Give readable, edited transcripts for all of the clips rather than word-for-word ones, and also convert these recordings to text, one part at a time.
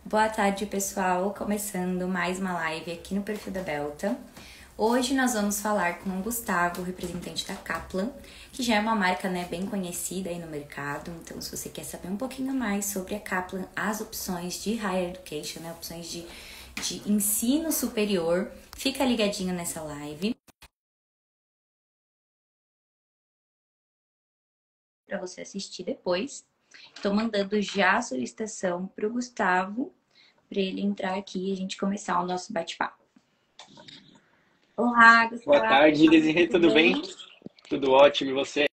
Boa tarde, pessoal. Começando mais uma live aqui no perfil da Belta. Hoje nós vamos falar com o Gustavo, representante da Kaplan, que já é uma marca, bem conhecida aí no mercado. Então, se você quer saber um pouquinho mais sobre a Kaplan, as opções de Higher Education, opções de ensino superior, fica ligadinho nessa live para você assistir depois. Estou mandando já a solicitação para o Gustavo, para ele entrar aqui e a gente começar o nosso bate-papo. Olá, Boa Gustavo. tarde, Desirê, tudo bem? Bem? Tudo ótimo, e você?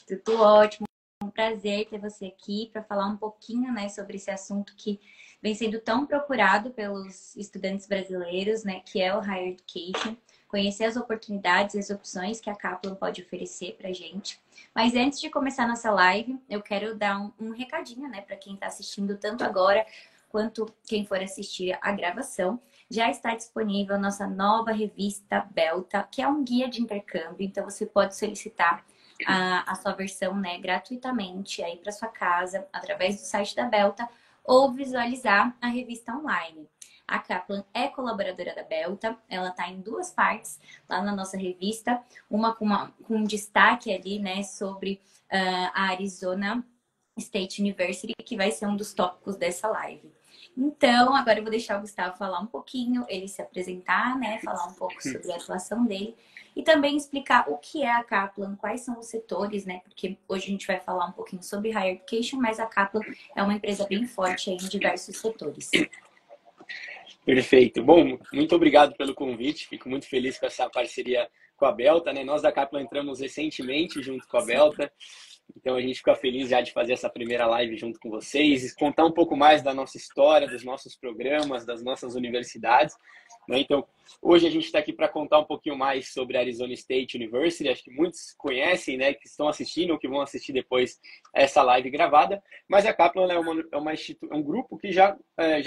Tudo ótimo. É um prazer ter você aqui para falar um pouquinho, sobre esse assunto que vem sendo tão procurado pelos estudantes brasileiros, que é o Higher Education. Conhecer as oportunidades e as opções que a Kaplan pode oferecer para a gente. Mas antes de começar nossa live, eu quero dar um recadinho, para quem está assistindo tanto agora quanto quem for assistir a gravação. Já está disponível a nossa nova revista Belta, que é um guia de intercâmbio. Então, você pode solicitar a sua versão, gratuitamente aí para sua casa, através do site da Belta, ou visualizar a revista online. A Kaplan é colaboradora da Belta, ela está em duas partes lá na nossa revista, uma com um destaque ali, sobre a Arizona State University, que vai ser um dos tópicos dessa live. Então, agora eu vou deixar o Gustavo falar um pouquinho, ele se apresentar, falar um pouco sobre a atuação dele e também explicar o que é a Kaplan, quais são os setores, porque hoje a gente vai falar um pouquinho sobre Higher Education, mas a Kaplan é uma empresa bem forte aí em diversos setores. Perfeito. Bom, muito obrigado pelo convite. Fico muito feliz com essa parceria com a Belta, né? Nós da Kaplan entramos recentemente junto com a Belta. Então a gente fica feliz já de fazer essa primeira live junto com vocês, contar um pouco mais da nossa história, dos nossos programas, das nossas universidades. Então, hoje a gente está aqui para contar um pouquinho mais sobre a Arizona State University. Acho que muitos conhecem, que estão assistindo ou que vão assistir depois essa live gravada. Mas a Kaplan é um grupo que já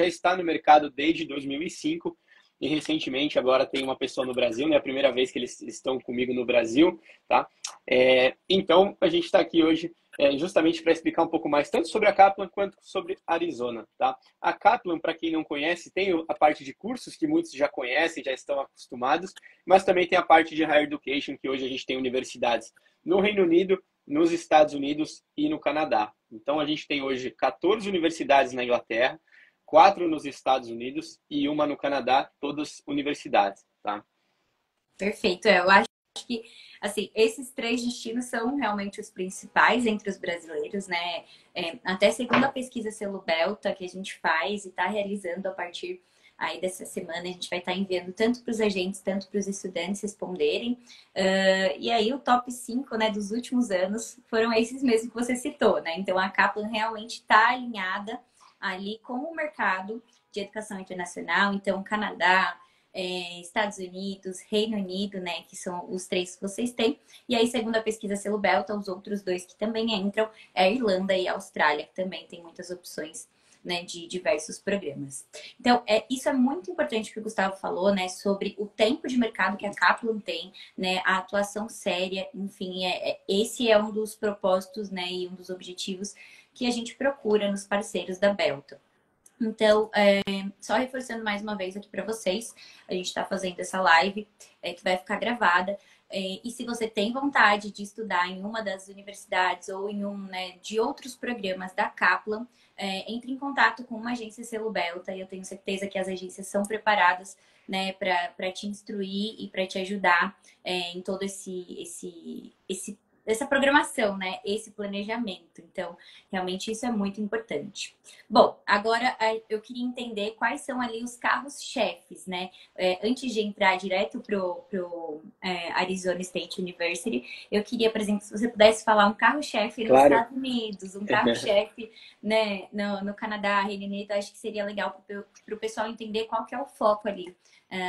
está no mercado desde 2005. E recentemente agora tem uma pessoa no Brasil, é a primeira vez que eles estão comigo no Brasil, tá? Então a gente está aqui hoje justamente para explicar um pouco mais tanto sobre a Kaplan quanto sobre a Arizona, tá? A Kaplan, para quem não conhece, tem a parte de cursos que muitos já conhecem, já estão acostumados, mas também tem a parte de Higher Education, que hoje a gente tem universidades no Reino Unido, nos Estados Unidos e no Canadá. Então a gente tem hoje 14 universidades na Inglaterra, 4 nos Estados Unidos e uma no Canadá, todas universidades, tá? Perfeito. Eu acho que, assim, esses 3 destinos são realmente os principais entre os brasileiros, até segundo a pesquisa Selo Belta que a gente faz e está realizando a partir aí dessa semana, a gente vai estar enviando tanto para os agentes, tanto para os estudantes responderem. E aí o top 5, dos últimos anos foram esses mesmos que você citou, Então a Kaplan realmente está alinhada ali com o mercado de educação internacional, então Canadá, Estados Unidos, Reino Unido, que são os 3 que vocês têm. E aí, segundo a pesquisa Selo Belta, os outros 2 que também entram é a Irlanda e a Austrália, que também tem muitas opções, de diversos programas. Então, isso é muito importante que o Gustavo falou, sobre o tempo de mercado que a Kaplan tem, a atuação séria, enfim, esse é um dos propósitos, e um dos objetivos que a gente procura nos parceiros da Belta. Então, só reforçando mais uma vez aqui para vocês, a gente está fazendo essa live que vai ficar gravada. E se você tem vontade de estudar em uma das universidades ou em um de outros programas da Kaplan, entre em contato com uma agência Selo Belta e eu tenho certeza que as agências são preparadas para te instruir e para te ajudar em todo essa programação, esse planejamento. Então, realmente isso é muito importante. Bom, agora eu queria entender quais são ali os carros-chefes, antes de entrar direto pro Arizona State University, eu queria, por exemplo, se você pudesse falar um carro-chefe nos Claro. Estados Unidos, um carro-chefe no Canadá, Reino Unido, acho que seria legal para o pessoal entender qual que é o foco ali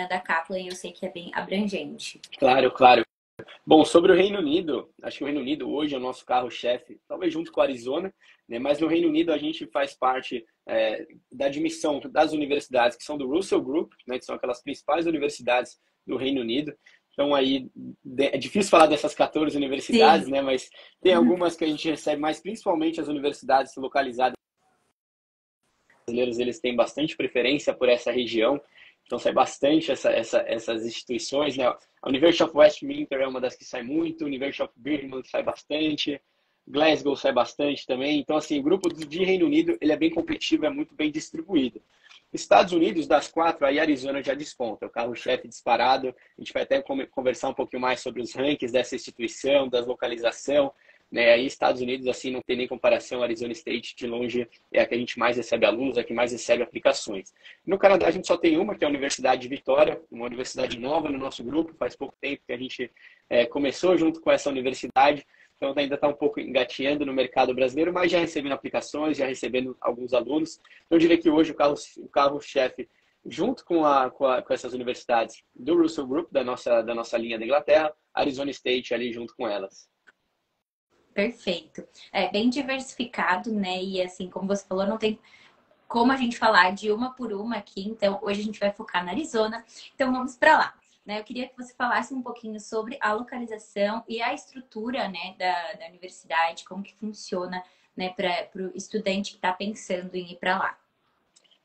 da Kaplan, eu sei que é bem abrangente. Claro, claro. Bom, sobre o Reino Unido, acho que o Reino Unido hoje é o nosso carro-chefe, talvez junto com a Arizona, mas no Reino Unido a gente faz parte da admissão das universidades que são do Russell Group, que são aquelas principais universidades do Reino Unido. Então aí é difícil falar dessas 14 universidades, Sim. Mas tem algumas que a gente recebe, mas principalmente as universidades localizadas brasileiros eles têm bastante preferência por essa região, então sai bastante essas instituições, né? A University of Westminster é uma das que sai muito, a University of Birmingham sai bastante, Glasgow sai bastante também. Então, assim, o grupo de Reino Unido ele é bem competitivo, é muito bem distribuído. Estados Unidos, das quatro, aí Arizona já desponta, o carro-chefe disparado. A gente vai até conversar um pouquinho mais sobre os rankings dessa instituição, da localização, né? Aí Estados Unidos, assim, não tem nem comparação. Arizona State, de longe, é a que a gente mais recebe alunos, é a que mais recebe aplicações. No Canadá, a gente só tem uma, que é a Universidade de Vitória, uma universidade nova no nosso grupo. Faz pouco tempo que a gente começou junto com essa universidade. Então, ainda está um pouco engateando no mercado brasileiro, mas já recebendo aplicações, já recebendo alguns alunos. Então, eu diria que hoje o carro-chefe, junto com essas universidades do Russell Group, da nossa linha da Inglaterra, Arizona State ali junto com elas. Perfeito. É bem diversificado, né? E assim, como você falou, não tem como a gente falar de uma por uma aqui. Então, hoje a gente vai focar na Arizona. Então, vamos para lá. Né? Eu queria que você falasse um pouquinho sobre a localização e a estrutura, né, da universidade, como que funciona, né, para o estudante que está pensando em ir para lá.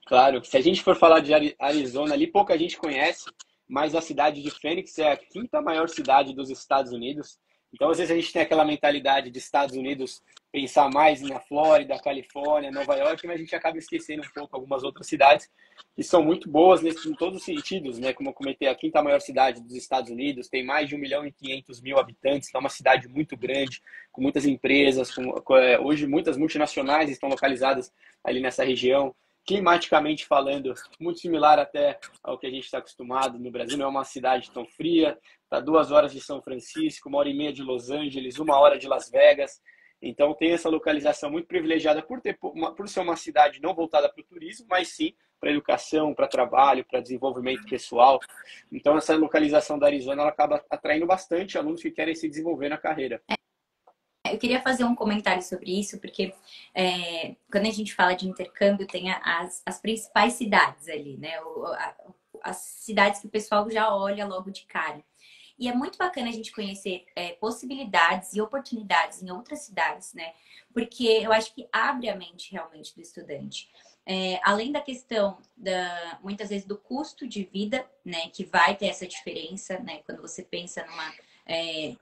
Claro, se a gente for falar de Arizona ali, pouca gente conhece, mas a cidade de Phoenix é a quinta maior cidade dos Estados Unidos. Então, às vezes a gente tem aquela mentalidade de Estados Unidos pensar mais na Flórida, Califórnia, Nova York, mas a gente acaba esquecendo um pouco algumas outras cidades que são muito boas em todos os sentidos, né? Como eu comentei, a quinta maior cidade dos Estados Unidos tem mais de 1.500.000 habitantes, então é uma cidade muito grande, com muitas empresas, hoje muitas multinacionais estão localizadas ali nessa região. Climaticamente falando, muito similar até ao que a gente está acostumado no Brasil, não é uma cidade tão fria, está 2 horas de São Francisco, 1 hora e meia de Los Angeles, 1 hora de Las Vegas. Então tem essa localização muito privilegiada por ser uma cidade não voltada para o turismo, mas sim para educação, para trabalho, para desenvolvimento pessoal. Então essa localização da Arizona ela acaba atraindo bastante alunos que querem se desenvolver na carreira. Eu queria fazer um comentário sobre isso, porque quando a gente fala de intercâmbio, tem as principais cidades ali, né? As cidades que o pessoal já olha logo de cara. E é muito bacana a gente conhecer possibilidades e oportunidades em outras cidades, né? Porque eu acho que abre a mente realmente do estudante. Além da questão muitas vezes do custo de vida, né? Que vai ter essa diferença, né? Quando você pensa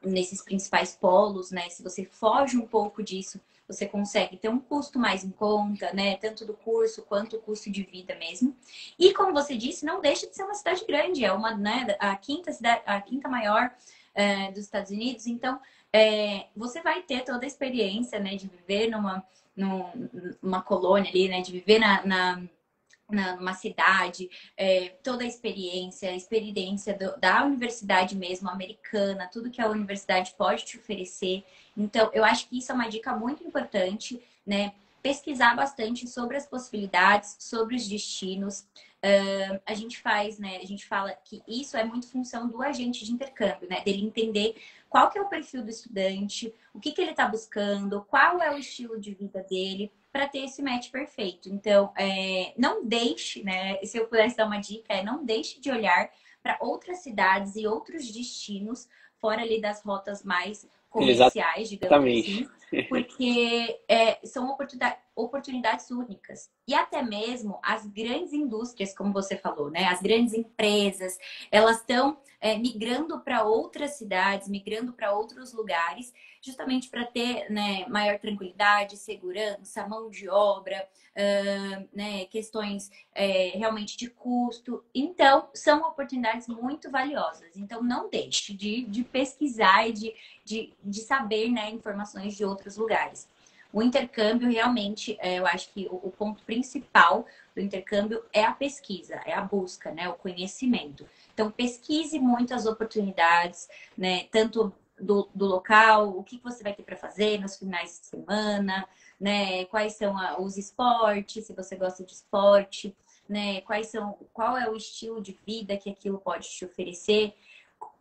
nesses principais polos, né? Se você foge um pouco disso, você consegue ter um custo mais em conta, né? Tanto do curso quanto o custo de vida mesmo. E como você disse, não deixa de ser uma cidade grande, é uma, né, a quinta maior dos Estados Unidos. Então, você vai ter toda a experiência, né, de viver numa colônia ali, né, de viver numa cidade, toda a experiência da universidade mesmo, americana, tudo que a universidade pode te oferecer. Então, eu acho que isso é uma dica muito importante, né? Pesquisar bastante sobre as possibilidades, sobre os destinos. A gente né? A gente fala que isso é muito função do agente de intercâmbio, né? Dele entender qual que é o perfil do estudante, o que ele está buscando, qual é o estilo de vida dele, para ter esse match perfeito. Então, não deixe, né? Se eu pudesse dar uma dica, não deixe de olhar para outras cidades e outros destinos fora ali das rotas mais comerciais, digamos Exatamente. assim, porque são oportunidades únicas. E até mesmo as grandes indústrias, como você falou, né? As grandes empresas, elas estão migrando para outras cidades, migrando para outros lugares, justamente para ter, né, maior tranquilidade, segurança, mão de obra, né, questões realmente de custo. Então, são oportunidades muito valiosas. Então, não deixe de pesquisar e de saber, né, informações de outros lugares. O intercâmbio, realmente, eu acho que o ponto principal do intercâmbio é a pesquisa, é a busca, né, o conhecimento. Então, pesquise muito as oportunidades, né, tanto do local, o que você vai ter para fazer nos finais de semana, né, quais são os esportes, se você gosta de esporte, né, qual é o estilo de vida que aquilo pode te oferecer.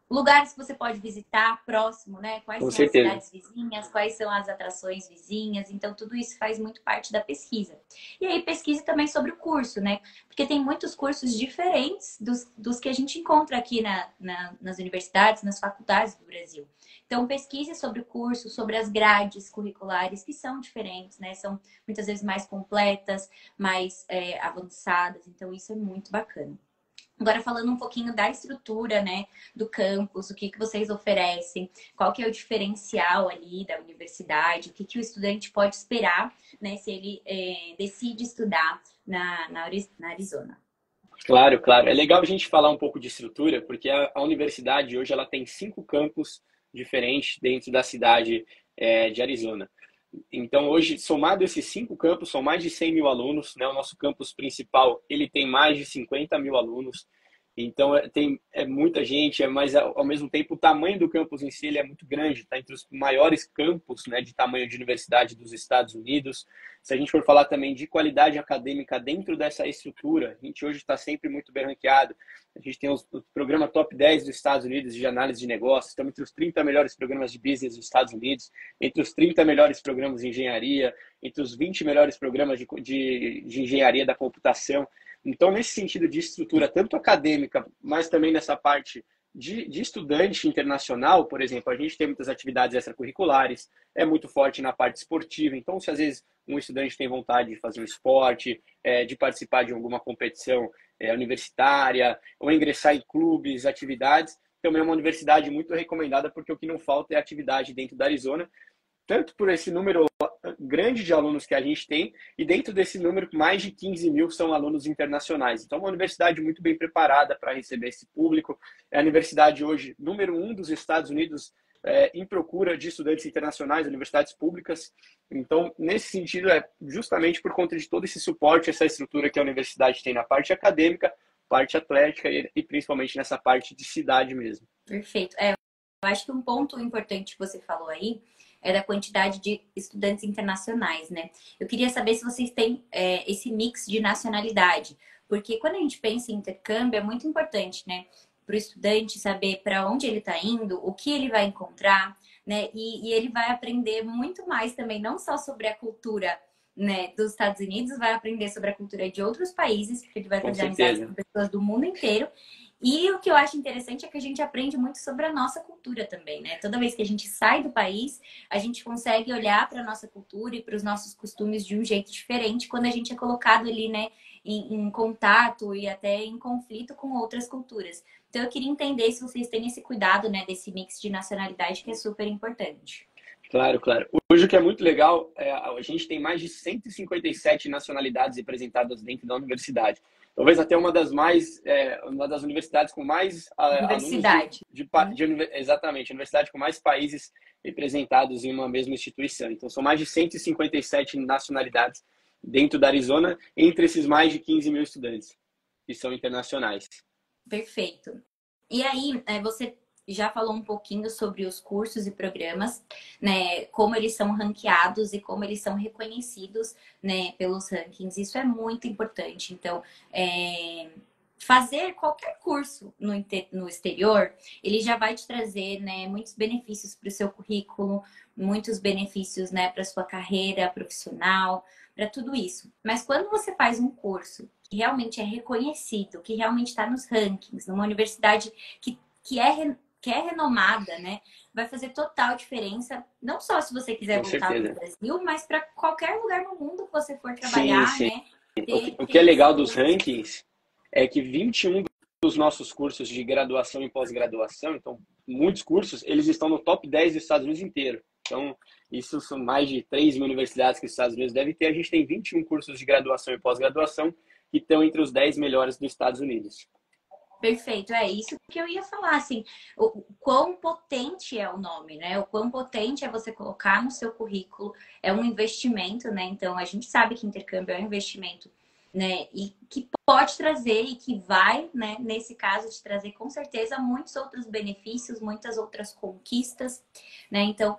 lugares que você pode visitar próximo, né? Quais Com são as certeza. cidades vizinhas, quais são as atrações vizinhas. Então, tudo isso faz muito parte da pesquisa. E aí, pesquise também sobre o curso, né? Porque tem muitos cursos diferentes dos que a gente encontra aqui nas universidades, nas faculdades do Brasil. Então, pesquise sobre o curso, sobre as grades curriculares, que são diferentes, né? São muitas vezes mais completas, mais avançadas. Então, isso é muito bacana. Agora falando um pouquinho da estrutura, né, do campus, o que que vocês oferecem, qual que é o diferencial ali da universidade, o que que o estudante pode esperar, né, se ele decide estudar na Arizona. Claro, claro. É legal a gente falar um pouco de estrutura, porque a universidade hoje ela tem 5 campos diferentes dentro da cidade de Arizona. Então, hoje, somado esses 5 campos, são mais de 100 mil alunos, né? O nosso campus principal, ele tem mais de 50 mil alunos. Então, é muita gente, mas ao mesmo tempo o tamanho do campus em si ele é muito grande, está entre os maiores campos, né, de tamanho de universidade dos Estados Unidos. Se a gente for falar também de qualidade acadêmica dentro dessa estrutura, a gente hoje está sempre muito bem ranqueado. A gente tem o programa top 10 dos Estados Unidos de análise de negócios, estamos entre os 30 melhores programas de business dos Estados Unidos, entre os 30 melhores programas de engenharia, entre os 20 melhores programas de engenharia da computação. Então, nesse sentido de estrutura, tanto acadêmica, mas também nessa parte de estudante internacional, por exemplo, a gente tem muitas atividades extracurriculares, é muito forte na parte esportiva. Então, se às vezes um estudante tem vontade de fazer um esporte, de participar de alguma competição universitária, ou ingressar em clubes, atividades, também é uma universidade muito recomendada, porque o que não falta é atividade dentro da Arizona, tanto por esse número grande de alunos que a gente tem, e dentro desse número, mais de 15 mil são alunos internacionais. Então, é uma universidade muito bem preparada para receber esse público. É a universidade hoje, número 1 dos Estados Unidos, em procura de estudantes internacionais, universidades públicas. Então, nesse sentido, é justamente por conta de todo esse suporte, essa estrutura que a universidade tem na parte acadêmica, parte atlética e principalmente nessa parte de cidade mesmo. Perfeito. Eu acho que um ponto importante que você falou aí é da quantidade de estudantes internacionais, né? Eu queria saber se vocês têm esse mix de nacionalidade, porque quando a gente pensa em intercâmbio é muito importante, né? Para o estudante saber para onde ele está indo, o que ele vai encontrar, né? E ele vai aprender muito mais também, não só sobre a cultura, né, dos Estados Unidos, vai aprender sobre a cultura de outros países, porque ele vai Com fazer amizades certeza. com pessoas do mundo inteiro. E o que eu acho interessante é que a gente aprende muito sobre a nossa cultura também, né? Toda vez que a gente sai do país, a gente consegue olhar para a nossa cultura e para os nossos costumes de um jeito diferente quando a gente é colocado ali, né, em contato e até em conflito com outras culturas. Então eu queria entender se vocês têm esse cuidado, né, desse mix de nacionalidade que é super importante. Claro, claro. Hoje o que é muito legal, a gente tem mais de 157 nacionalidades representadas dentro da universidade. Talvez até uma das universidades com mais alunos Diversidade. exatamente, a universidade com mais países representados em uma mesma instituição. Então, são mais de 157 nacionalidades dentro da Arizona, entre esses mais de 15 mil estudantes, que são internacionais. Perfeito. E aí, você já falou um pouquinho sobre os cursos e programas, né? Como eles são ranqueados e como eles são reconhecidos, né, pelos rankings. Isso é muito importante. Então, fazer qualquer curso no exterior, ele já vai te trazer, né, muitos benefícios para o seu currículo, muitos benefícios, né, para sua carreira profissional, para tudo isso. Mas quando você faz um curso que realmente é reconhecido, que realmente está nos rankings, numa universidade que é renomada, né? Vai fazer total diferença, não só se você quiser Com voltar para o certeza. Brasil, mas para qualquer lugar no mundo que você for Sim, trabalhar, sim. né? O que é Ter esse legal dos curso. rankings é que 21 dos nossos cursos de graduação e pós-graduação, então muitos cursos, eles estão no top 10 dos Estados Unidos inteiro. Então, isso são mais de 3 mil universidades que os Estados Unidos devem ter. A gente tem 21 cursos de graduação e pós-graduação que estão entre os 10 melhores dos Estados Unidos. Perfeito, é isso que eu ia falar, assim, o quão potente é o nome, né? O quão potente é você colocar no seu currículo, é um investimento, né? Então, a gente sabe que intercâmbio é um investimento, né? E que pode trazer e que vai, né, nesse caso, te trazer com certeza muitos outros benefícios, muitas outras conquistas, né? Então,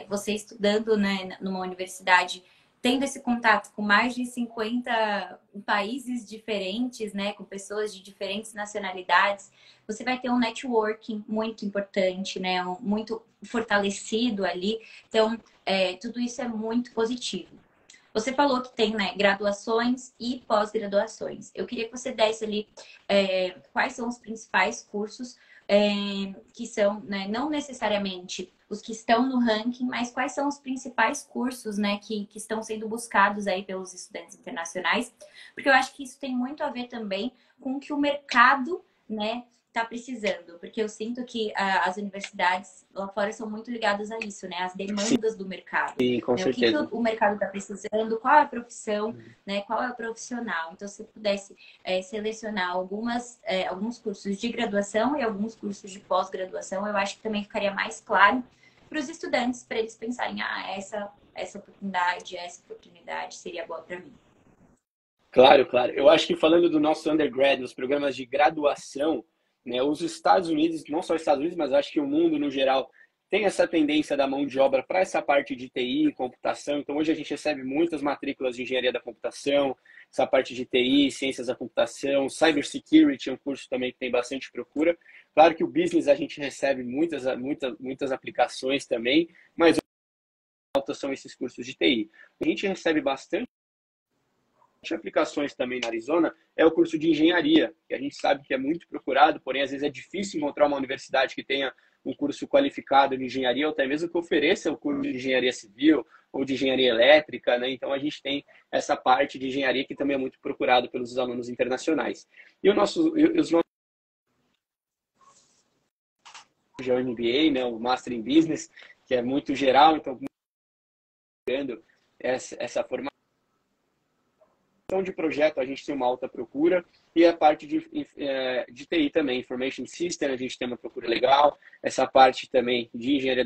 você estudando, né, numa universidade tendo esse contato com mais de 50 países diferentes, né, com pessoas de diferentes nacionalidades, você vai ter um networking muito importante, né, muito fortalecido ali. Então, tudo isso é muito positivo. Você falou que tem, né, graduações e pós-graduações. Eu queria que você desse ali quais são os principais cursos que são, né, não necessariamente os que estão no ranking, mas quais são os principais cursos, né, que estão sendo buscados aí pelos estudantes internacionais, porque eu acho que isso tem muito a ver também com o que o mercado, né, está precisando, porque eu sinto que as universidades lá fora são muito ligadas a isso, né, as demandas do mercado, Sim, com né, o que certeza. o mercado está precisando, qual é a profissão, né, qual é o profissional. Então, se pudesse selecionar alguns cursos de graduação e alguns cursos de pós-graduação, eu acho que também ficaria mais claro para os estudantes, para eles pensarem, essa oportunidade seria boa para mim. Claro, claro. Eu acho que falando do nosso undergrad, nos programas de graduação, né, os Estados Unidos, não só os Estados Unidos, mas acho que o mundo no geral, tem essa tendência da mão de obra para essa parte de TI, computação. Então, hoje a gente recebe muitas matrículas de engenharia da computação, essa parte de TI, ciências da computação, cybersecurity é um curso também que tem bastante procura. Claro que o business a gente recebe muitas aplicações também, mas altas são esses cursos de TI. A gente recebe bastante aplicações também na Arizona é o curso de engenharia, que a gente sabe que é muito procurado, porém às vezes é difícil encontrar uma universidade que tenha um curso qualificado de engenharia, ou até mesmo que ofereça o curso de engenharia civil ou de engenharia elétrica, né? Então a gente tem essa parte de engenharia que também é muito procurado pelos alunos internacionais. E os nossos o MBA, né, o Master in Business, que é muito geral, então essa formação de projeto, a gente tem uma alta procura, e a parte de TI também, Information System, a gente tem uma procura legal, essa parte também de engenharia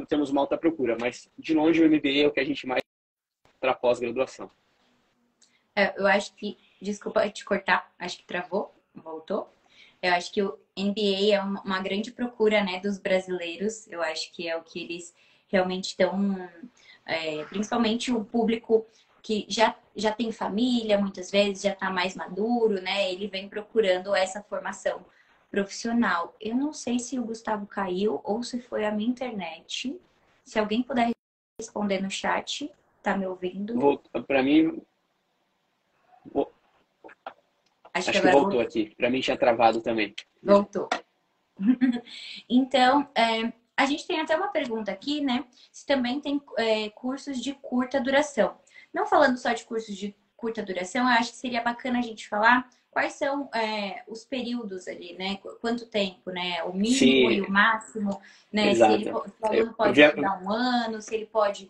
temos uma alta procura, mas de longe o MBA é o que a gente mais para pós-graduação. Eu acho que, desculpa te cortar, acho que travou, voltou. Eu acho que o MBA é uma grande procura, né, dos brasileiros. Eu acho que é o que eles realmente estão, principalmente o público que já tem família, muitas vezes já está mais maduro, né? Ele vem procurando essa formação profissional. Eu não sei se o Gustavo caiu ou se foi a minha internet. Se alguém puder responder no chat, tá me ouvindo? Para mim, Acho que agora voltou aqui. Para mim tinha travado também. voltou. Então, a gente tem até uma pergunta aqui, né? Se também tem cursos de curta duração. Não falando só de cursos de curta duração, eu acho que seria bacana a gente falar quais são os períodos ali, né? Quanto tempo, né? O mínimo e o máximo, né? Se o aluno pode estudar um ano, se ele pode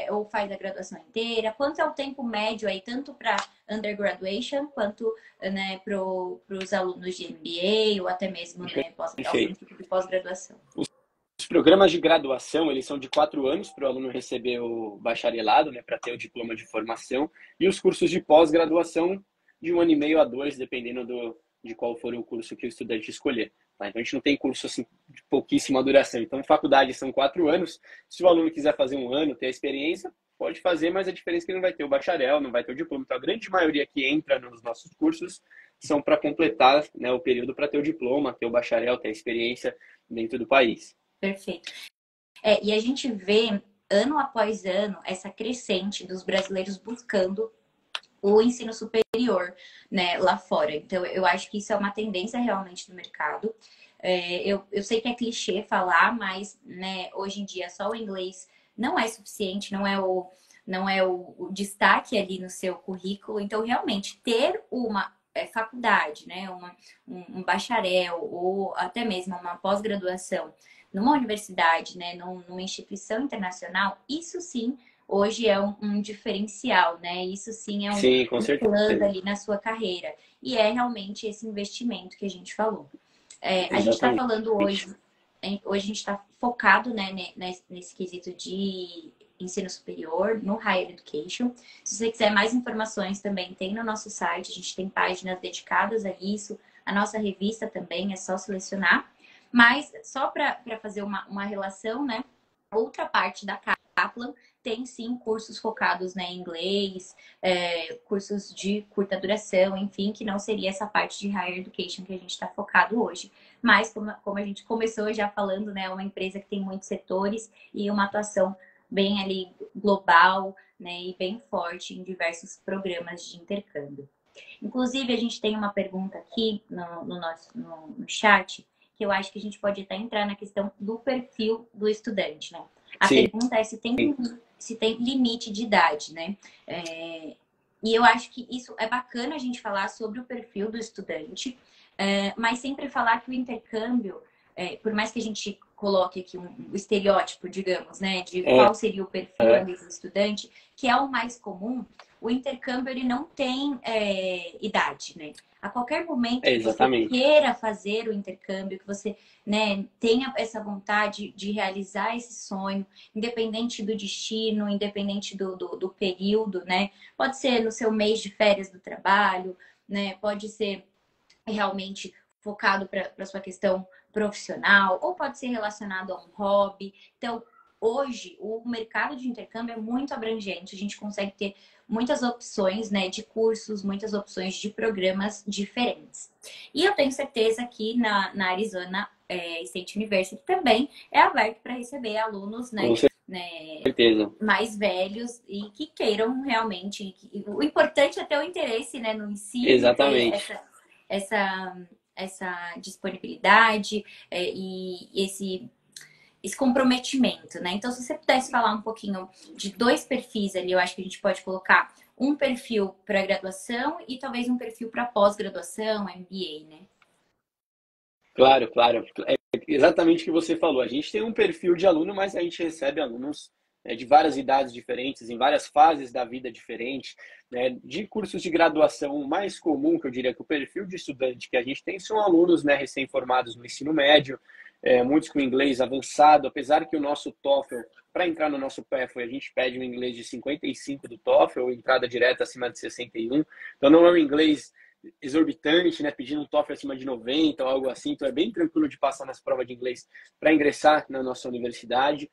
ou faz a graduação inteira, quanto é o tempo médio aí, tanto para undergraduation, quanto né, para os alunos de MBA ou até mesmo né, algum tipo de pós-graduação. Os programas de graduação, eles são de 4 anos para o aluno receber o bacharelado, né, para ter o diploma de formação, e os cursos de pós-graduação de 1 ano e meio a 2, dependendo de qual for o curso que o estudante escolher. Tá? Então, a gente não tem curso assim, de pouquíssima duração. Então, faculdade são 4 anos. Se o aluno quiser fazer 1 ano, ter a experiência, pode fazer, mas a diferença é que ele não vai ter o bacharel, não vai ter o diploma. Então, a grande maioria que entra nos nossos cursos são para completar, né, o período para ter o diploma, ter o bacharel, ter a experiência dentro do país. Perfeito. E a gente vê, ano após ano, essa crescente dos brasileiros buscando o ensino superior, né, lá fora. Então, eu acho que isso é uma tendência realmente do mercado. Eu sei que é clichê falar, mas né, hoje em dia só o inglês não é suficiente, não é o destaque ali no seu currículo. Então, realmente, ter uma faculdade, né, um bacharel ou até mesmo uma pós-graduação numa universidade, né, numa instituição internacional, isso sim hoje é um diferencial, né? Isso sim é um plano ali na sua carreira. E é realmente esse investimento que a gente falou. A gente está falando hoje a gente está focado né, nesse quesito de ensino superior, no Higher Education. Se você quiser mais informações também tem no nosso site, a gente tem páginas dedicadas a isso, a nossa revista também, é só selecionar. Mas só para fazer uma relação, né? Outra parte da CAP Kaplan tem sim cursos focados, né, em inglês, cursos de curta duração, enfim, que não seria essa parte de higher education que a gente está focado hoje. Mas, como a gente começou já falando, né, é uma empresa que tem muitos setores e uma atuação bem ali global, né, e bem forte em diversos programas de intercâmbio. Inclusive, a gente tem uma pergunta aqui no chat, que eu acho que a gente pode até entrar na questão do perfil do estudante, né? A Sim. pergunta é se tem limite de idade, né? E eu acho que isso é bacana a gente falar sobre o perfil do estudante, mas sempre falar que o intercâmbio, por mais que a gente coloque aqui um estereótipo, digamos, né, de qual seria o perfil ali do estudante, que é o mais comum, o intercâmbio ele não tem idade, né? A qualquer momento que você queira fazer o intercâmbio, que você, né, tenha essa vontade de realizar esse sonho, independente do destino, independente do período, né? Pode ser no seu mês de férias do trabalho, né? Pode ser realmente focado para sua questão profissional, ou pode ser relacionado a um hobby. Então, hoje, o mercado de intercâmbio é muito abrangente. A gente consegue ter muitas opções, né, de cursos, muitas opções de programas diferentes. E eu tenho certeza que na Arizona State University também é aberto para receber alunos, né, mais velhos e que queiram realmente. O importante é ter o interesse, né, no ensino, Exatamente. ter essa disponibilidade e esse comprometimento, né? Então, se você pudesse falar um pouquinho de dois perfis ali, eu acho que a gente pode colocar um perfil para graduação e talvez um perfil para pós-graduação, MBA, né? Claro, claro. É exatamente o que você falou. A gente tem um perfil de aluno, mas a gente recebe alunos de várias idades diferentes, em várias fases da vida diferentes, né? De cursos de graduação, o mais comum, que eu diria que o perfil de estudante que a gente tem são alunos, né, recém-formados no ensino médio, muitos com inglês avançado, apesar que o nosso TOEFL, para entrar no nosso PEFL, a gente pede um inglês de 55 do TOEFL, entrada direta acima de 61, então não é um inglês exorbitante, né, pedindo um TOEFL acima de 90 ou algo assim, então é bem tranquilo de passar nas provas de inglês para ingressar na nossa universidade.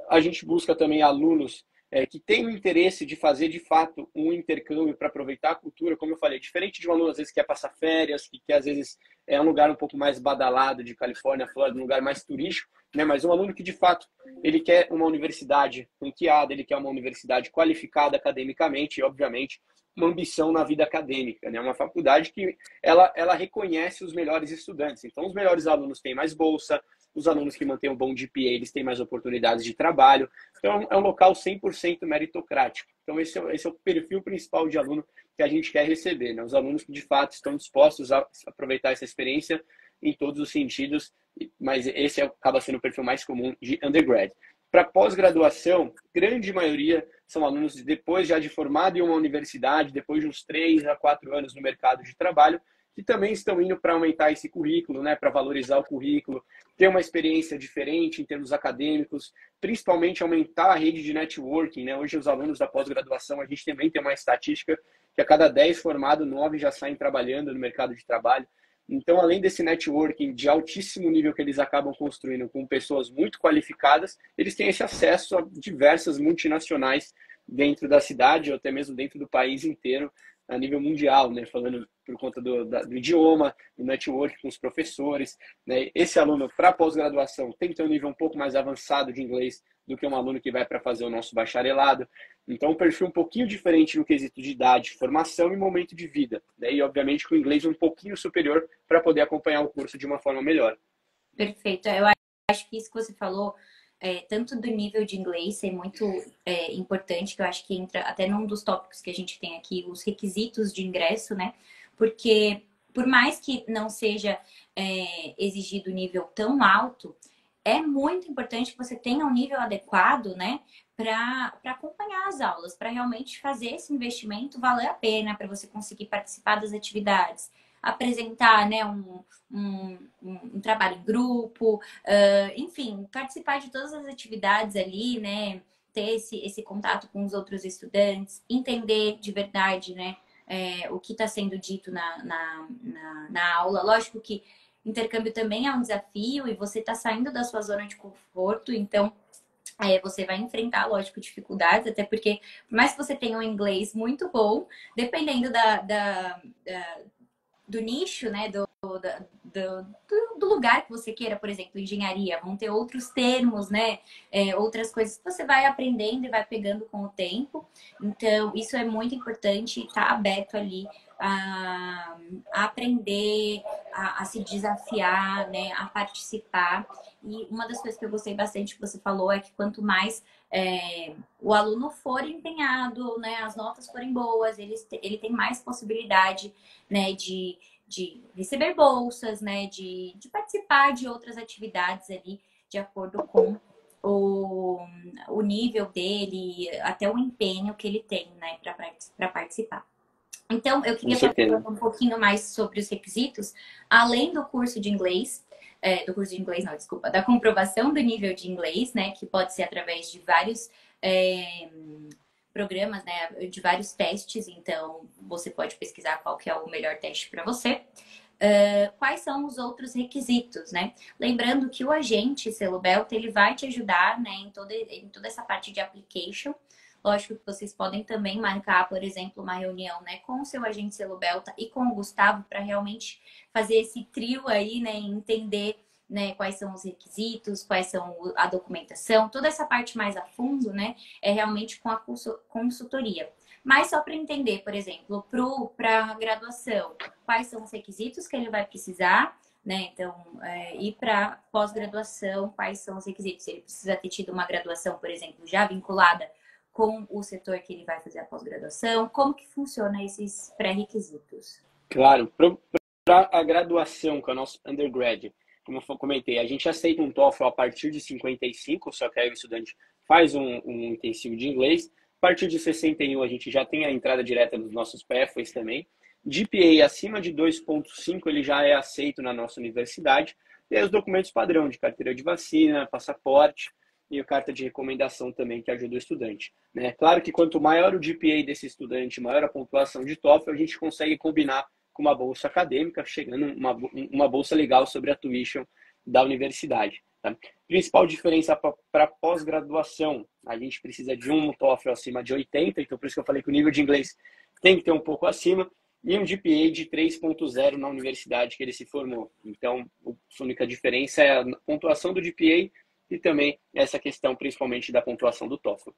A gente busca também alunos que têm o interesse de fazer de fato um intercâmbio para aproveitar a cultura, como eu falei, diferente de um aluno às vezes que quer passar férias, que às vezes é um lugar um pouco mais badalado de Califórnia, Flórida, um lugar mais turístico, né? Mas um aluno que de fato ele quer uma universidade ranqueada, ele quer uma universidade qualificada academicamente e obviamente uma ambição na vida acadêmica, né? Uma faculdade que ela reconhece os melhores estudantes. Então, os melhores alunos têm mais bolsa, os alunos que mantêm um bom GPA, eles têm mais oportunidades de trabalho. Então, é um local 100% meritocrático. Então, esse é o perfil principal de aluno que a gente quer receber, né? Os alunos que, de fato, estão dispostos a aproveitar essa experiência em todos os sentidos, mas esse acaba sendo o perfil mais comum de undergrad. Para pós-graduação, grande maioria são alunos depois já de formado em uma universidade, depois de uns 3 a 4 anos no mercado de trabalho, que também estão indo para aumentar esse currículo, né, para valorizar o currículo, ter uma experiência diferente em termos acadêmicos, principalmente aumentar a rede de networking, né? Hoje os alunos da pós-graduação, a gente também tem uma estatística que a cada 10 formados, 9 já saem trabalhando no mercado de trabalho. Então, além desse networking de altíssimo nível que eles acabam construindo com pessoas muito qualificadas, eles têm esse acesso a diversas multinacionais dentro da cidade ou até mesmo dentro do país inteiro, a nível mundial, né? Falando por conta do idioma, do network com os professores, né? Esse aluno para pós-graduação tem que ter um nível um pouco mais avançado de inglês do que um aluno que vai para fazer o nosso bacharelado. Então, um perfil um pouquinho diferente no quesito de idade, formação e momento de vida, né? E, obviamente, com o inglês um pouquinho superior para poder acompanhar o curso de uma forma melhor. Perfeito. Eu acho que isso que você falou, tanto do nível de inglês ser muito importante, que eu acho que entra até num dos tópicos que a gente tem aqui, os requisitos de ingresso, né? Porque, por mais que não seja exigido nível tão alto, é muito importante que você tenha um nível adequado, né? Para acompanhar as aulas, para realmente fazer esse investimento valer a pena, para você conseguir participar das atividades, apresentar, né, um trabalho em grupo, enfim, participar de todas as atividades ali, né? Ter esse contato com os outros estudantes, entender de verdade, né? O que está sendo dito na aula. Lógico que intercâmbio também é um desafio e você está saindo da sua zona de conforto, então Você vai enfrentar, lógico, dificuldades, até porque, por mais que você tenha um inglês muito bom, dependendo do nicho, né, do lugar que você queira, por exemplo, engenharia, vão ter outros termos, né, outras coisas que você vai aprendendo e vai pegando com o tempo. Então, isso é muito importante, estar aberto ali a, a aprender, a se desafiar, né, a participar. E uma das coisas que eu gostei bastante que você falou é que quanto mais o aluno for empenhado, né, as notas forem boas, ele tem mais possibilidade, né, de receber bolsas, né, de participar de outras atividades ali, de acordo com o nível dele, até o empenho que ele tem, né, para participar. Então, eu Com queria falar certeza. um pouquinho mais sobre os requisitos, além do curso de inglês, não, desculpa, da comprovação do nível de inglês, né, que pode ser através de vários é, programas, né, de vários testes, então você pode pesquisar qual que é o melhor teste para você. Quais são os outros requisitos, né? Lembrando que o agente Celubelta, ele vai te ajudar, né, em toda essa parte de application. Lógico que vocês podem também marcar, por exemplo, uma reunião, né, com o seu agente Celubelta e com o Gustavo para realmente fazer esse trio aí, né, entender, né, quais são os requisitos, quais são a documentação, toda essa parte mais a fundo, né, é realmente com a consultoria. Mas só para entender, por exemplo, para a graduação, quais são os requisitos que ele vai precisar, né? Então, e para pós-graduação, quais são os requisitos? Ele precisa ter tido uma graduação, por exemplo, já vinculada com o setor que ele vai fazer a pós-graduação. Como que funciona esses pré-requisitos? Claro, para a graduação, com a nossa undergrad, como eu comentei, a gente aceita um TOEFL a partir de 55, só que aí o estudante faz um intensivo de inglês. A partir de 61, a gente já tem a entrada direta nos nossos pathways também. GPA acima de 2,5, ele já é aceito na nossa universidade. E aí os documentos padrão de carteira de vacina, passaporte e a carta de recomendação também que ajuda o estudante. Né? Claro que quanto maior o GPA desse estudante, maior a pontuação de TOEFL, a gente consegue combinar com uma bolsa acadêmica, chegando uma bolsa legal sobre a tuition da universidade. Tá? Principal diferença para pós-graduação, a gente precisa de um TOEFL acima de 80, então por isso que eu falei que o nível de inglês tem que ter um pouco acima, e um GPA de 3,0 na universidade que ele se formou. Então, a única diferença é a pontuação do GPA e também essa questão, principalmente, da pontuação do TOEFL.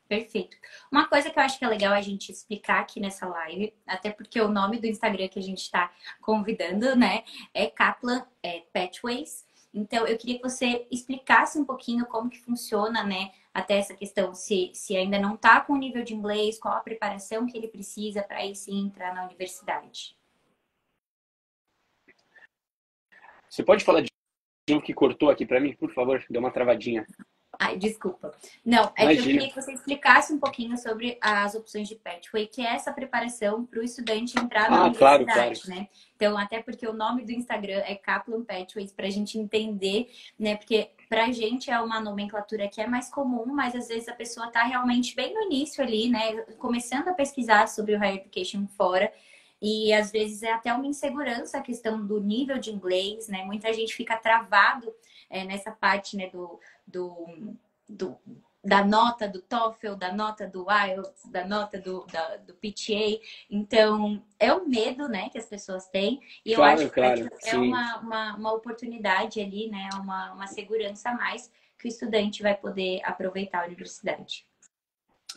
Perfeito. Uma coisa que eu acho que é legal a gente explicar aqui nessa live, até porque o nome do Instagram que a gente está convidando, né, é Kaplan Pathways. Então, eu queria que você explicasse um pouquinho como que funciona, né, até essa questão, se ainda não está com o nível de inglês, qual a preparação que ele precisa para aí sim entrar na universidade. Você pode falar de um que cortou aqui para mim, por favor? Deu uma travadinha. Ai, desculpa. Não, é que eu Imagina. queria que você explicasse um pouquinho sobre as opções de Pathway, que é essa preparação para o estudante entrar na Claro, claro. universidade, né? Então, até porque o nome do Instagram é Kaplan Pathways, para a gente entender, né? Porque para a gente é uma nomenclatura que é mais comum, mas às vezes a pessoa está realmente bem no início ali, né? Começando a pesquisar sobre o Higher Education fora. E às vezes é até uma insegurança a questão do nível de inglês, né? Muita gente fica travado nessa parte, né, do, da nota do TOEFL, da nota do IELTS, da nota do PTA. Então, é o medo, né, que as pessoas têm. E eu acho que Claro, é sim. uma oportunidade ali, né, uma segurança a mais que o estudante vai poder aproveitar a universidade.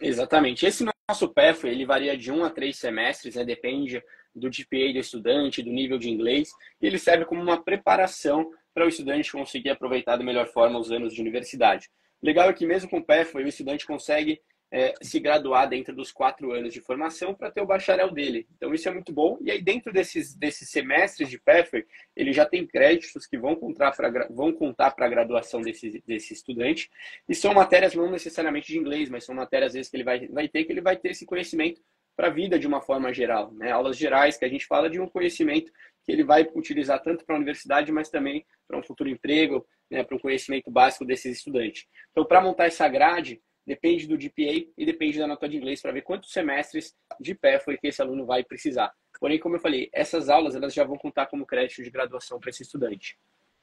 Exatamente. Esse nosso PEF, ele varia de 1 a 3 semestres, né? Depende do GPA do estudante, do nível de inglês, e ele serve como uma preparação para o estudante conseguir aproveitar da melhor forma os anos de universidade. Legal é que mesmo com o PEF, o estudante consegue se graduar dentro dos 4 anos de formação para ter o bacharel dele. Então isso é muito bom. E aí dentro desses semestres de PEF, ele já tem créditos que vão contar para a graduação desse estudante. E são matérias não necessariamente de inglês, mas são matérias às vezes que ele vai ter esse conhecimento para a vida de uma forma geral, né? Aulas gerais que a gente fala de um conhecimento que ele vai utilizar tanto para a universidade, mas também para um futuro emprego, né? Para um conhecimento básico desses estudantes. Então, para montar essa grade, depende do GPA e depende da nota de inglês para ver quantos semestres de PEF que esse aluno vai precisar. Porém, como eu falei, essas aulas elas já vão contar como crédito de graduação para esse estudante.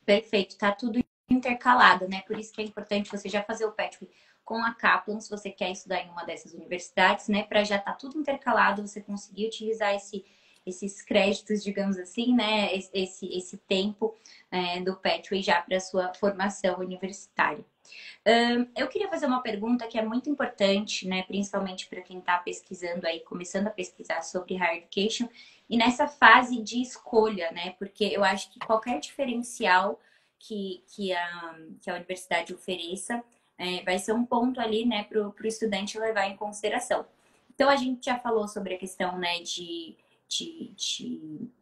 Perfeito, tá tudo intercalada, né? Por isso que é importante você já fazer o Pathway com a Kaplan, se você quer estudar em uma dessas universidades, né? Para já estar tudo intercalado, você conseguir utilizar esses créditos, digamos assim, né? Esse tempo do Pathway já para sua formação universitária. Eu queria fazer uma pergunta que é muito importante, né? Principalmente para quem está pesquisando aí, começando a pesquisar sobre Higher Education e nessa fase de escolha, né? Porque eu acho que qualquer diferencial que a universidade ofereça vai ser um ponto ali, né, para o estudante levar em consideração. Então, a gente já falou sobre a questão, né,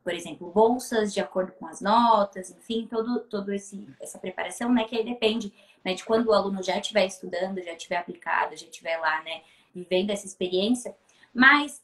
por exemplo, bolsas de acordo com as notas, enfim, todo essa preparação, né, que aí depende, né, de quando o aluno já estiver estudando, já estiver aplicado, já estiver lá, né, vivendo essa experiência. Mas,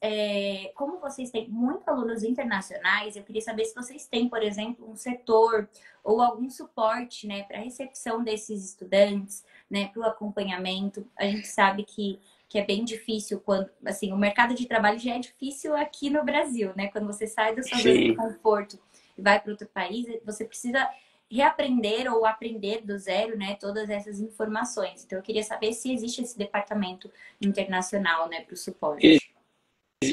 como vocês têm muitos alunos internacionais, eu queria saber se vocês têm, por exemplo, um setor ou algum suporte, né, para a recepção desses estudantes, né, para o acompanhamento. A gente sabe que é bem difícil quando, assim, o mercado de trabalho já é difícil aqui no Brasil, né? Quando você sai da sua zona de Sim. conforto e vai para outro país, você precisa reaprender ou aprender do zero, né, todas essas informações. Então, eu queria saber se existe esse departamento internacional, né, para o suporte.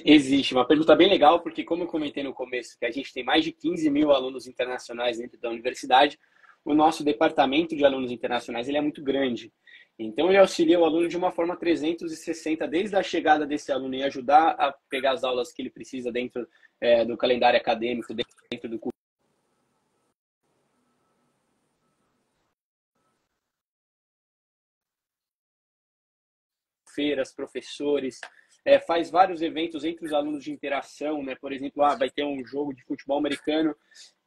Existe uma pergunta bem legal, porque como eu comentei no começo, que a gente tem mais de 15 mil alunos internacionais dentro da universidade, o nosso departamento de alunos internacionais ele é muito grande. Então, ele auxilia o aluno de uma forma 360, desde a chegada desse aluno e ajudar a pegar as aulas que ele precisa dentro do calendário acadêmico, dentro do curso, feiras, professores, faz vários eventos entre os alunos de interação, né? Por exemplo, vai ter um jogo de futebol americano,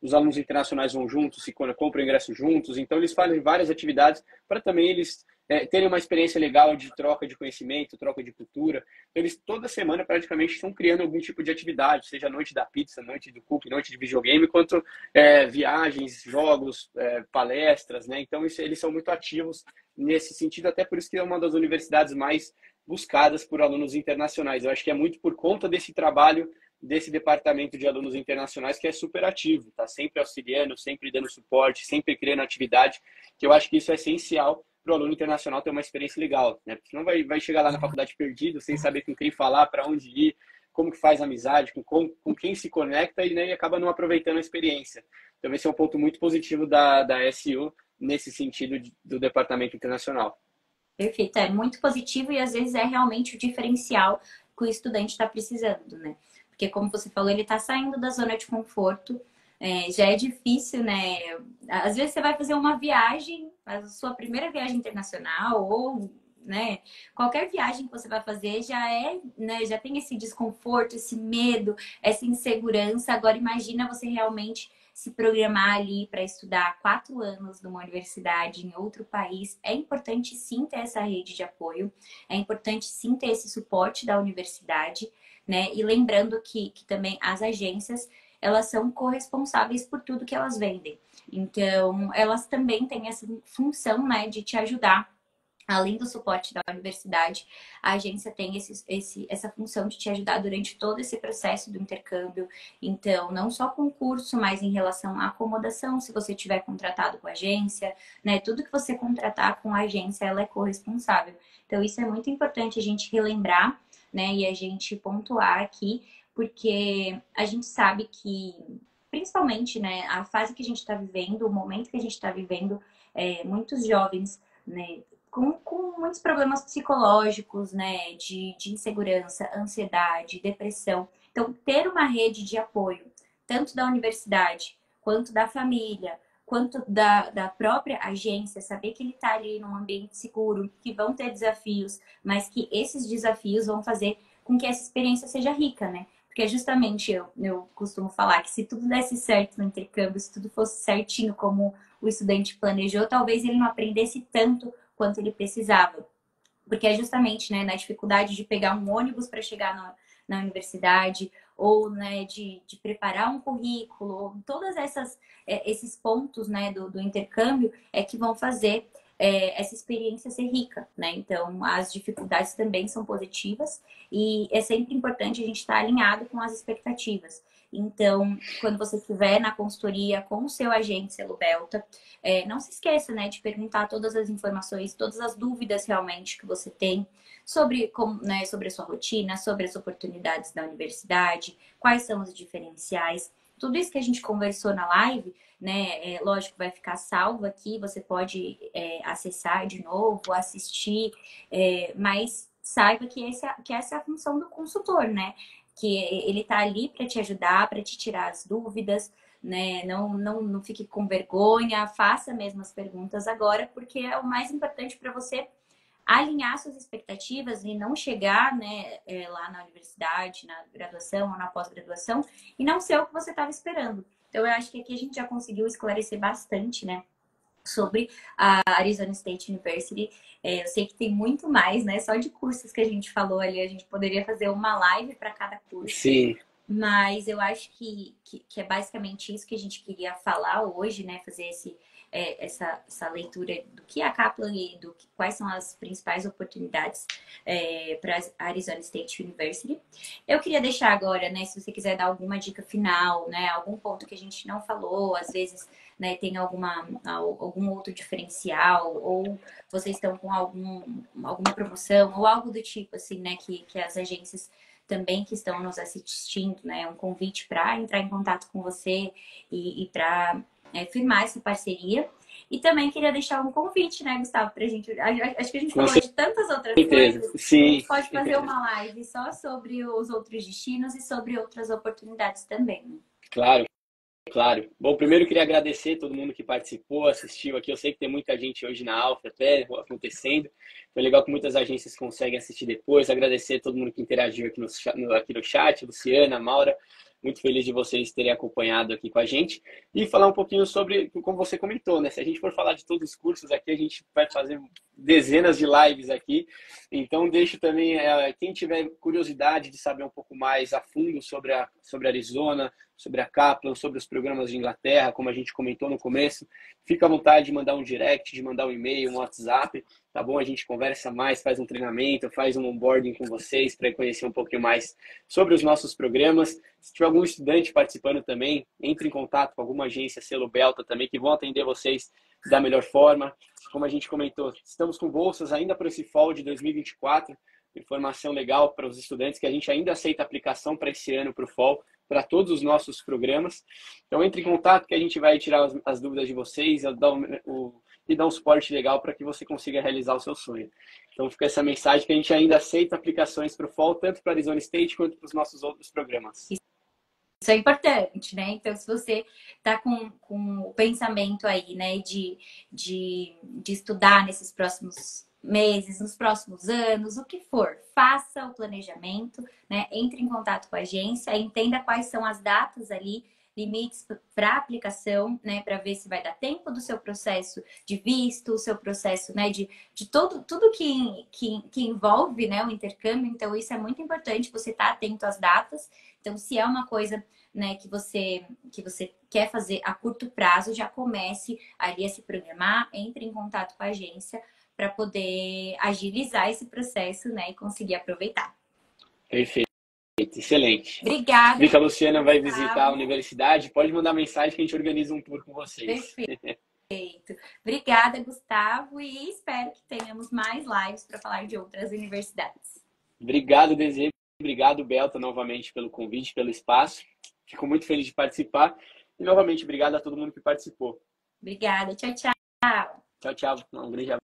os alunos internacionais vão juntos, se compram ingresso juntos, então eles fazem várias atividades para também eles terem uma experiência legal de troca de conhecimento, troca de cultura. Então, eles toda semana praticamente estão criando algum tipo de atividade, seja noite da pizza, noite do cookie, noite de videogame, quanto viagens, jogos, palestras, né? Então eles são muito ativos nesse sentido, até por isso que é uma das universidades mais buscadas por alunos internacionais. Eu acho que é muito por conta desse trabalho desse departamento de alunos internacionais que é super ativo, está sempre auxiliando, sempre dando suporte, sempre criando atividade, que eu acho que isso é essencial para o aluno internacional ter uma experiência legal, né? Porque senão vai chegar lá na faculdade perdido, sem saber com quem falar, para onde ir, como que faz amizade, com quem se conecta e, né, e acaba não aproveitando a experiência. Então esse é um ponto muito positivo da SU nesse sentido do departamento internacional. Perfeito, é muito positivo e às vezes é realmente o diferencial que o estudante está precisando, né? Porque como você falou, ele está saindo da zona de conforto, já é difícil, né? Às vezes você vai fazer uma viagem, a sua primeira viagem internacional ou, né, qualquer viagem que você vai fazer né, já tem esse desconforto, esse medo, essa insegurança. Agora imagina você realmente se programar ali para estudar 4 anos numa universidade em outro país. É importante sim ter essa rede de apoio, é importante sim ter esse suporte da universidade, né? E lembrando que também as agências, elas são corresponsáveis por tudo que elas vendem. Então, elas também têm essa função, né, de te ajudar. Além do suporte da universidade, a agência tem essa função de te ajudar durante todo esse processo do intercâmbio. Então, não só com o curso, mas em relação à acomodação, se você tiver contratado com a agência, né? Tudo que você contratar com a agência, ela é corresponsável. Então, isso é muito importante a gente relembrar, né? E a gente pontuar aqui, porque a gente sabe que, principalmente, né? A fase que a gente está vivendo, o momento que a gente está vivendo, muitos jovens, né, com muitos problemas psicológicos, né? De insegurança, ansiedade, depressão. Então, ter uma rede de apoio, tanto da universidade, quanto da família, quanto da própria agência, saber que ele está ali num ambiente seguro, que vão ter desafios, mas que esses desafios vão fazer com que essa experiência seja rica, né? Porque justamente eu costumo falar que se tudo desse certo no intercâmbio, se tudo fosse certinho como o estudante planejou, talvez ele não aprendesse tanto quanto ele precisava. Porque é justamente, né, na dificuldade de pegar um ônibus para chegar na universidade, ou, né, de preparar um currículo, todas esses pontos, né, do intercâmbio é que vão fazer essa experiência ser rica, né? Então, as dificuldades também são positivas e é sempre importante a gente estar alinhado com as expectativas. Então, quando você estiver na consultoria com o seu agente Selo Belta, não se esqueça, né, de perguntar todas as informações, todas as dúvidas realmente que você tem sobre, né, sobre a sua rotina, sobre as oportunidades da universidade, quais são os diferenciais. Tudo isso que a gente conversou na live, né, lógico, vai ficar salvo aqui, você pode acessar de novo, assistir, mas saiba que essa é a função do consultor, né? Que ele está ali para te ajudar, para te tirar as dúvidas, né? Não fique com vergonha, faça mesmo as perguntas agora, porque é o mais importante para você alinhar suas expectativas e não chegar, né, lá na universidade, na graduação ou na pós-graduação e não ser o que você estava esperando. Então, eu acho que aqui a gente já conseguiu esclarecer bastante, né, sobre a Arizona State University. Eu sei que tem muito mais, né? Só de cursos que a gente falou ali, a gente poderia fazer uma live para cada curso. Sim. Mas eu acho que é basicamente isso que a gente queria falar hoje, né? Fazer essa leitura do que é a Kaplan e quais são as principais oportunidades para a Arizona State University. Eu queria deixar agora, né? Se você quiser dar alguma dica final, né? Algum ponto que a gente não falou, às vezes, né, tem algum outro diferencial, ou vocês estão com alguma promoção, ou algo do tipo, assim, né? Que as agências também que estão nos assistindo, né? Um convite para entrar em contato com você e para firmar essa parceria. E também queria deixar um convite, né, Gustavo, pra gente. Acho que a gente falou de tantas outras coisas. Sim. A gente pode fazer uma live só sobre os outros destinos e sobre outras oportunidades também. Claro. Claro. Bom, primeiro eu queria agradecer todo mundo que participou, assistiu aqui. Eu sei que tem muita gente hoje na Alfa até acontecendo. Foi legal que muitas agências conseguem assistir depois. Agradecer a todo mundo que interagiu aqui no chat, Luciana, Maura. Muito feliz de vocês terem acompanhado aqui com a gente. E falar um pouquinho sobre, como você comentou, né? Se a gente for falar de todos os cursos aqui, a gente vai fazer dezenas de lives aqui. Então, deixo também, quem tiver curiosidade de saber um pouco mais a fundo sobre Arizona, sobre a Kaplan, sobre os programas de Inglaterra, como a gente comentou no começo, fica à vontade de mandar um direct, de mandar um e-mail, um WhatsApp, tá bom? A gente conversa mais, faz um treinamento, faz um onboarding com vocês para conhecer um pouquinho mais sobre os nossos programas. Se tiver algum estudante participando também, entre em contato com alguma agência Selo Belta também, que vão atender vocês da melhor forma. Como a gente comentou, estamos com bolsas ainda para esse fall de 2024, informação legal para os estudantes que a gente ainda aceita aplicação para esse ano, para o fall, para todos os nossos programas. Então, entre em contato que a gente vai tirar as dúvidas de vocês e dar um suporte legal para que você consiga realizar o seu sonho. Então, fica essa mensagem que a gente ainda aceita aplicações para o fall, tanto para a Arizona State quanto para os nossos outros programas. Isso é importante, né? Então, se você está com o pensamento aí, né, de estudar nesses próximos meses, nos próximos anos, o que for, faça o planejamento, né? Entre em contato com a agência, entenda quais são as datas ali, limites para aplicação, né? Para ver se vai dar tempo do seu processo de visto, o seu processo, né? De tudo que envolve, né? O intercâmbio. Então, isso é muito importante, você estar atento às datas. Então, se é uma coisa, né, que você quer fazer a curto prazo, já comece ali a se programar, entre em contato com a agência para poder agilizar esse processo, né, e conseguir aproveitar. Perfeito, excelente. Obrigada. Vi que a Luciana vai visitar a universidade, pode mandar mensagem que a gente organiza um tour com vocês. Perfeito. Obrigada, Gustavo, e espero que tenhamos mais lives para falar de outras universidades. Obrigado, Desê. Obrigado, Belta, novamente pelo convite, pelo espaço. Fico muito feliz de participar. E, novamente, obrigado a todo mundo que participou. Obrigada. Tchau, tchau. Tchau, tchau. Um grande abraço.